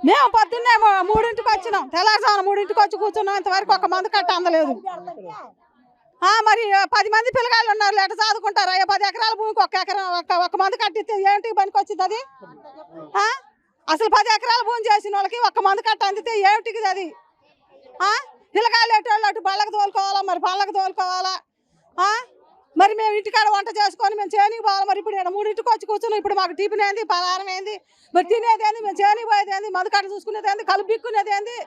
మేము పొద్దున్నే 3ంటికి వచ్చినాం, తెల్లారుజామున 3ంటికి వచ్చి కూర్చున్నాం. ఇంతవరకు ఒక మంది కట్ట అందలేదు. మరి 10 మంది పిల్లగాళ్ళు ఉన్నారు, ఎట్లా చదువుకుంటారు? 10 ఎకరాల భూమికి ఒక మంది కట్టిస్తే ఏంటి పనికి వచ్చింది అది? అసలు 10 ఎకరాల భూమి చేసిన వాళ్ళకి ఒక మంది కట్ట అందితే ఏమిటికి అది? పిల్లగాళ్ళు ఎటు అటు బళ్ళకు తోలుకోవాలా, మరి పళ్ళకు తోలుకోవాలా? మరి మేము ఇంటికాడ వంట చేసుకొని మేము చేనికి పోవాలి. మరి ఇప్పుడు 3ంటికి వచ్చి కూర్చున్నాం. ఇప్పుడు మాకు టిఫిన్ ఏంది, పలహారం ఏంది, మరి తినేది ఏంది, మేము చేనికి పోయేది ఏంది, మందు కట్ట చూసుకునేది ఏంది, కలుపు బిక్కునేది ఏంది?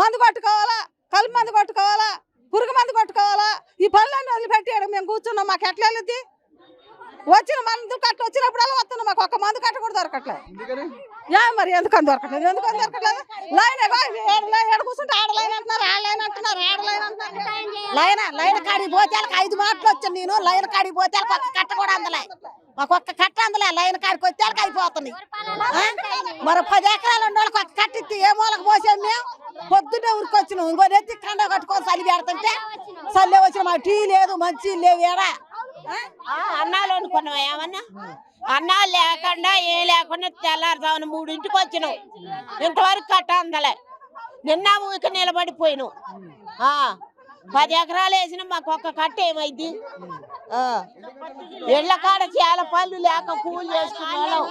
మందు కొట్టుకోవాలా, కలుపు మందు కొట్టుకోవాలా, పురుగు మందు కొట్టుకోవాలా? ఈ పనులన్నీ వదిలిపెట్టాడు మేము కూర్చున్నాం. మాకు ఎట్లా వెళ్ళిద్ది? వచ్చిన మందు కట్ట వచ్చినప్పుడల్లా వస్తున్నాం, మాకు ఒక మందు కట్ట కూడా దొరకట్లేదు. మరి ఎందుకని దొరకట్లేదు? లైన్ కూర్చుంటే ఆడలైన్ అంటున్నారు, ఆడలైన్ అంటున్నారు, ఆడలైన్ అంటున్నారు. లైన్ కాడికి పోతే 5 మాటలు వచ్చాను నేను. లైన్ కాడికి పోతే ఒక్క కట్ట కూడా అందలే, మాకు ఒక్క కట్ట అందలే. లైన్ కాడికి వచ్చే అయిపోతుంది. మరి 10 ఎకరాలు ఉన్న వాళ్ళకి ఒక్క కట్ట ఇస్తే ఏ మూలకు పోసాం మేము? పొద్దున్నే ఉరికొచ్చినాం. ఇంకో నెత్తి కండ కట్టుకొని చలి పెడుతుంటే చల్లే వచ్చిన మాకు టీ లేదు, మంచి లేవు. ఏడా అన్నాలు వండుకున్నావా? ఏమన్నా అన్నాలు లేకుండా ఏం లేకుండా తెల్లారుజామున 3ంటికి వచ్చినావు. ఇంతవరకు కట్ట అందలే. నిన్న ఊరికి నిలబడిపోయినావు. 10 ఎకరాలు వేసినా మాకు ఒక్క కట్ట ఏమైంది? ఇళ్ల కాడ చాలా పనులు లేక కూలి చేసుకున్నాం.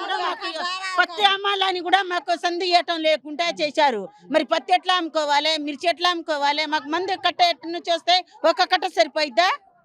పత్తి అమ్మాలని కూడా మాకు సంధి ఇవ్వటం లేకుండా చేశారు. మరి పత్తి ఎట్లా అమ్ముకోవాలి, మిర్చి ఎట్లా అమ్ముకోవాలి? మాకు మంది కట్ట ఎట్టు నుంచి వస్తే ఒక కట్ట సరిపోయిద్దా?